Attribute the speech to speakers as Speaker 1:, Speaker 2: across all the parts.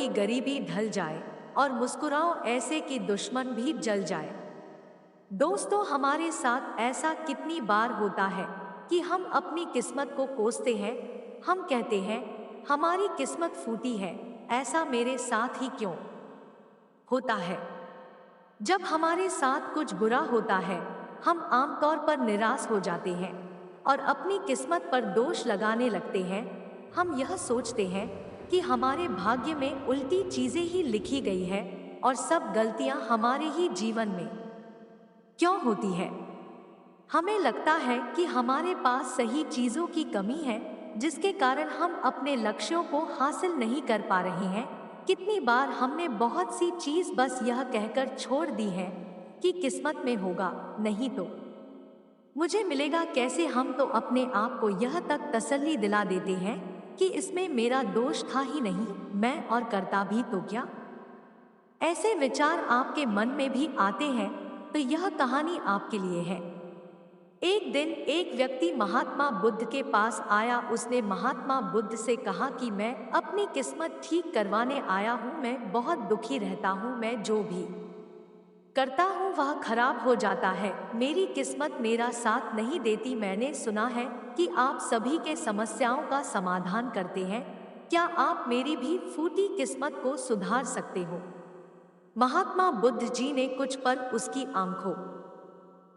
Speaker 1: कि गरीबी ढल जाए, और मुस्कुराओ ऐसे कि दुश्मन भी जल जाए। दोस्तों, हमारे साथ ऐसा कितनी बार होता है कि हम अपनी किस्मत को कोसते हैं। हम कहते हैं हमारी किस्मत फूटी है, ऐसा मेरे साथ ही क्यों होता है। जब हमारे साथ कुछ बुरा होता है, हम आमतौर पर निराश हो जाते हैं और अपनी किस्मत पर दोष लगाने लगते हैं। हम यह सोचते हैं कि हमारे भाग्य में उल्टी चीजें ही लिखी गई है और सब गलतियां हमारे ही जीवन में क्यों होती है। हमें लगता है कि हमारे पास सही चीजों की कमी है, जिसके कारण हम अपने लक्ष्यों को हासिल नहीं कर पा रहे हैं। कितनी बार हमने बहुत सी चीज बस यह कहकर छोड़ दी है कि किस्मत में होगा, नहीं तो मुझे मिलेगा कैसे। हम तो अपने आप को यह तक तसल्ली दिला देते हैं कि इसमें मेरा दोष था ही नहीं, मैं और करता भी तो क्या। ऐसे विचार आपके मन में भी आते हैं तो यह कहानी आपके लिए है। एक दिन एक व्यक्ति महात्मा बुद्ध के पास आया। उसने महात्मा बुद्ध से कहा कि मैं अपनी किस्मत ठीक करवाने आया हूँ। मैं बहुत दुखी रहता हूँ, मैं जो भी करता हूँ वह खराब हो जाता है। मेरी किस्मत मेरा साथ नहीं देती। मैंने सुना है कि आप सभी के समस्याओं का समाधान करते हैं। क्या आप मेरी भी फूटी किस्मत को सुधार सकते हो। महात्मा बुद्ध जी ने कुछ पल उसकी आंखों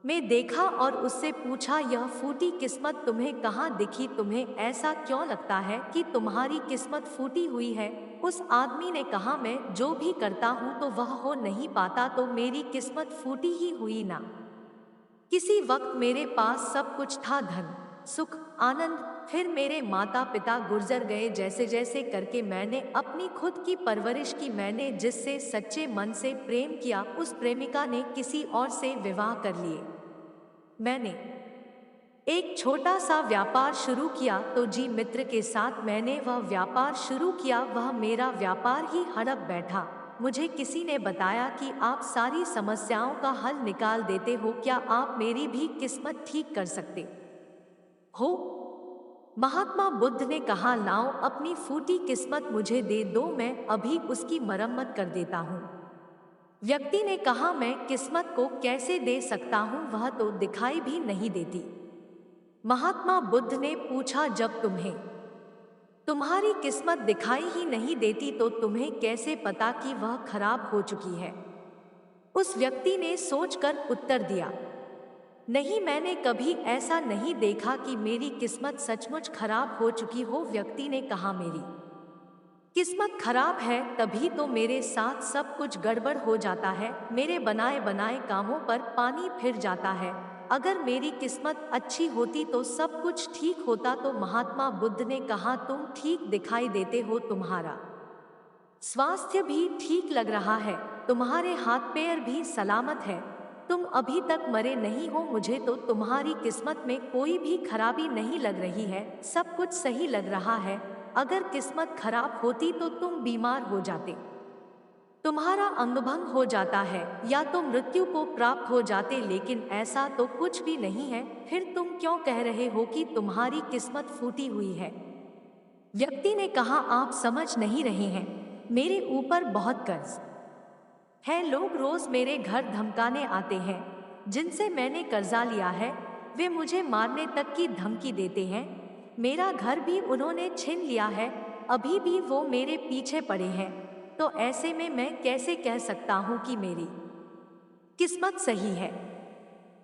Speaker 1: में देखा और उससे पूछा, यह फूटी किस्मत तुम्हें कहाँ दिखी। तुम्हें ऐसा क्यों लगता है कि तुम्हारी किस्मत फूटी हुई है। उस आदमी ने कहा, मैं जो भी करता हूँ तो वह हो नहीं पाता, तो मेरी किस्मत फूटी ही हुई ना। किसी वक्त मेरे पास सब कुछ था, धन, सुख, आनंद। फिर मेरे माता पिता गुजर गए। जैसे जैसे करके मैंने अपनी खुद की परवरिश की। मैंने जिससे सच्चे मन से प्रेम किया, उस प्रेमिका ने किसी और से विवाह कर लिए। मैंने एक छोटा सा व्यापार शुरू किया तो जी मित्र के साथ मैंने वह व्यापार शुरू किया। वह मेरा व्यापार ही हड़प बैठा। मुझे किसी ने बताया कि आप सारी समस्याओं का हल निकाल देते हो। क्या आप मेरी भी किस्मत ठीक कर सकते हो। महात्मा बुद्ध ने कहा, लाओ अपनी फूटी किस्मत मुझे दे दो, मैं अभी उसकी मरम्मत कर देता हूँ। व्यक्ति ने कहा, मैं किस्मत को कैसे दे सकता हूँ, वह तो दिखाई भी नहीं देती। महात्मा बुद्ध ने पूछा, जब तुम्हें तुम्हारी किस्मत दिखाई ही नहीं देती तो तुम्हें कैसे पता कि वह खराब हो चुकी है। उस व्यक्ति ने सोचकर उत्तर दिया, नहीं, मैंने कभी ऐसा नहीं देखा कि मेरी किस्मत सचमुच खराब हो चुकी हो। व्यक्ति ने कहा, मेरी किस्मत खराब है तभी तो मेरे साथ सब कुछ गड़बड़ हो जाता है। मेरे बनाए बनाए कामों पर पानी फिर जाता है। अगर मेरी किस्मत अच्छी होती तो सब कुछ ठीक होता। तो महात्मा बुद्ध ने कहा, तुम ठीक दिखाई देते हो, तुम्हारा स्वास्थ्य भी ठीक लग रहा है, तुम्हारे हाथ पैर भी सलामत है, तुम अभी तक मरे नहीं हो। मुझे तो तुम्हारी किस्मत में कोई भी खराबी नहीं लग रही है, सब कुछ सही लग रहा है। अगर किस्मत खराब होती तो तुम बीमार हो जाते, तुम्हारा अंगभंग हो जाता है या तो मृत्यु को प्राप्त हो जाते, लेकिन ऐसा तो कुछ भी नहीं है। फिर तुम क्यों कह रहे हो कि तुम्हारी किस्मत फूटी हुई है। व्यक्ति ने कहा, आप समझ नहीं रहे हैं, मेरे ऊपर बहुत कर्ज है। लोग रोज मेरे घर धमकाने आते हैं, जिनसे मैंने कर्जा लिया है। वे मुझे मारने तक की धमकी देते हैं। मेरा घर भी उन्होंने छीन लिया है, अभी भी वो मेरे पीछे पड़े हैं। तो ऐसे में मैं कैसे कह सकता हूँ कि मेरी किस्मत सही है।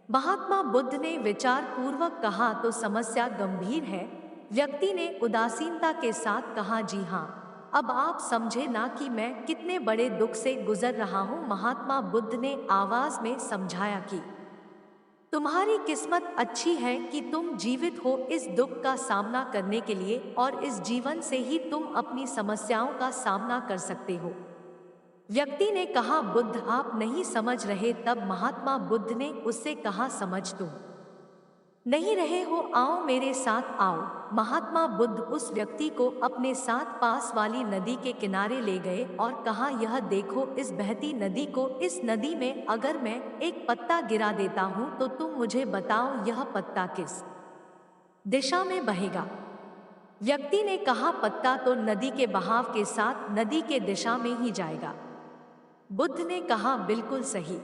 Speaker 1: महात्मा बुद्ध ने विचार पूर्वक कहा, तो समस्या गंभीर है। व्यक्ति ने उदासीनता के साथ कहा, जी हाँ, अब आप समझे ना कि मैं कितने बड़े दुख से गुजर रहा हूँ। महात्मा बुद्ध ने आवाज में समझाया कि तुम्हारी किस्मत अच्छी है कि तुम जीवित हो इस दुख का सामना करने के लिए, और इस जीवन से ही तुम अपनी समस्याओं का सामना कर सकते हो। व्यक्ति ने कहा, बुद्ध आप नहीं समझ रहे। तब महात्मा बुद्ध ने उससे कहा, समझ तुम नहीं रहे हो, आओ मेरे साथ आओ। महात्मा बुद्ध उस व्यक्ति को अपने साथ पास वाली नदी के किनारे ले गए और कहा, यह देखो इस बहती नदी को। इस नदी में अगर मैं एक पत्ता गिरा देता हूँ तो तुम मुझे बताओ यह पत्ता किस दिशा में बहेगा। व्यक्ति ने कहा, पत्ता तो नदी के बहाव के साथ नदी के दिशा में ही जाएगा। बुद्ध ने कहा, बिल्कुल सही।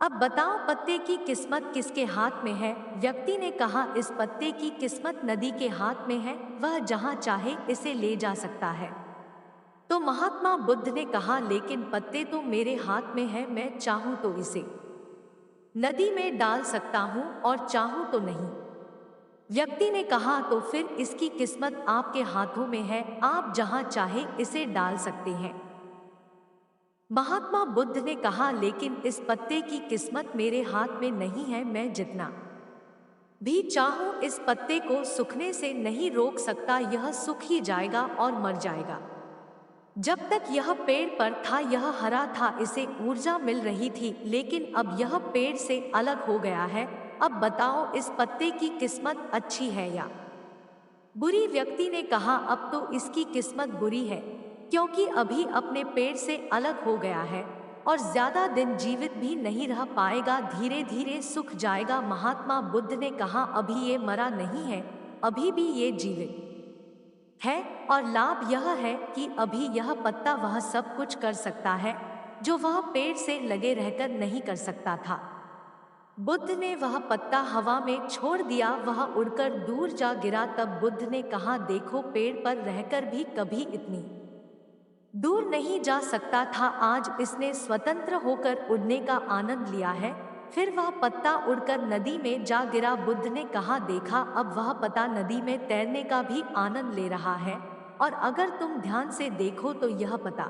Speaker 1: अब बताओ, पत्ते की किस्मत किसके हाथ में है? व्यक्ति ने कहा, इस पत्ते की किस्मत नदी के हाथ में है, वह जहां चाहे इसे ले जा सकता है। तो महात्मा बुद्ध ने कहा, लेकिन पत्ते तो मेरे हाथ में है, मैं चाहूं तो इसे नदी में डाल सकता हूं और चाहूं तो नहीं। व्यक्ति ने कहा, तो फिर इसकी किस्मत आपके हाथों में है, आप जहां चाहे इसे डाल सकते हैं। महात्मा बुद्ध ने कहा, लेकिन इस पत्ते की किस्मत मेरे हाथ में नहीं है, मैं जितना भी चाहूं इस पत्ते को सूखने से नहीं रोक सकता, यह सूख ही जाएगा और मर जाएगा। जब तक यह पेड़ पर था यह हरा था, इसे ऊर्जा मिल रही थी, लेकिन अब यह पेड़ से अलग हो गया है। अब बताओ, इस पत्ते की किस्मत अच्छी है या बुरी? व्यक्ति ने कहा, अब तो इसकी किस्मत बुरी है, क्योंकि अभी अपने पेड़ से अलग हो गया है और ज्यादा दिन जीवित भी नहीं रह पाएगा, धीरे धीरे सूख जाएगा। महात्मा बुद्ध ने कहा, अभी ये मरा नहीं है, अभी भी ये जीवित है, और लाभ यह है कि अभी यह पत्ता वह सब कुछ कर सकता है जो वह पेड़ से लगे रहकर नहीं कर सकता था। बुद्ध ने वह पत्ता हवा में छोड़ दिया, वह उड़कर दूर जा गिरा। तब बुद्ध ने कहा, देखो, पेड़ पर रहकर भी कभी इतनी दूर नहीं जा सकता था, आज इसने स्वतंत्र होकर उड़ने का आनंद लिया है। फिर वह पत्ता उड़कर नदी में जा गिरा। बुद्ध ने कहा, देखा, अब वह पत्ता नदी में तैरने का भी आनंद ले रहा है, और अगर तुम ध्यान से देखो तो यह पत्ता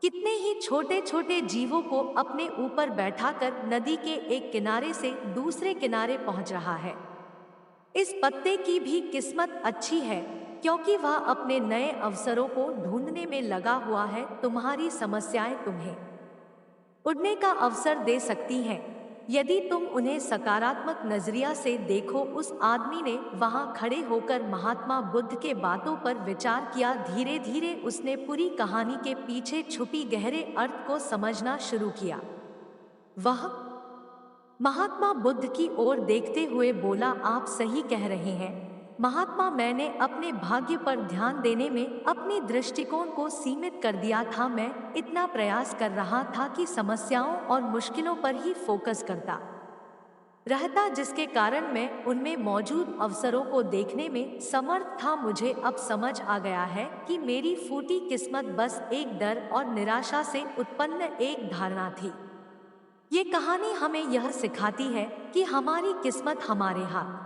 Speaker 1: कितने ही छोटे छोटे जीवों को अपने ऊपर बैठाकर नदी के एक किनारे से दूसरे किनारे पहुंच रहा है। इस पत्ते की भी किस्मत अच्छी है, क्योंकि वह अपने नए अवसरों को ढूंढने में लगा हुआ है। तुम्हारी समस्याएं तुम्हें उड़ने का अवसर दे सकती हैं, यदि तुम उन्हें सकारात्मक नजरिया से देखो। उस आदमी ने वहां खड़े होकर महात्मा बुद्ध के बातों पर विचार किया। धीरे धीरे उसने पूरी कहानी के पीछे छुपी गहरे अर्थ को समझना शुरू किया। वह महात्मा बुद्ध की ओर देखते हुए बोला, आप सही कह रहे हैं महात्मा, मैंने अपने भाग्य पर ध्यान देने में अपनी दृष्टिकोण को सीमित कर दिया था। मैं इतना प्रयास कर रहा था कि समस्याओं और मुश्किलों पर ही फोकस करता रहता, जिसके कारण मैं उनमें मौजूद अवसरों को देखने में समर्थ था। मुझे अब समझ आ गया है कि मेरी फूटी किस्मत बस एक डर और निराशा से उत्पन्न एक धारणा थी। ये कहानी हमें यह सिखाती है कि हमारी किस्मत हमारे हाथ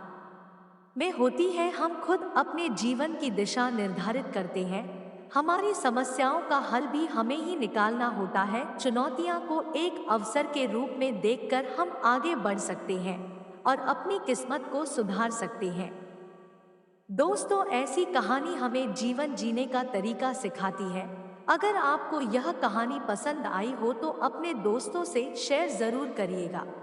Speaker 1: में होती है, हम खुद अपने जीवन की दिशा निर्धारित करते हैं। हमारी समस्याओं का हल भी हमें ही निकालना होता है। चुनौतियां को एक अवसर के रूप में देखकर हम आगे बढ़ सकते हैं और अपनी किस्मत को सुधार सकते हैं। दोस्तों, ऐसी कहानी हमें जीवन जीने का तरीका सिखाती है। अगर आपको यह कहानी पसंद आई हो तो अपने दोस्तों से शेयर जरूर करिएगा।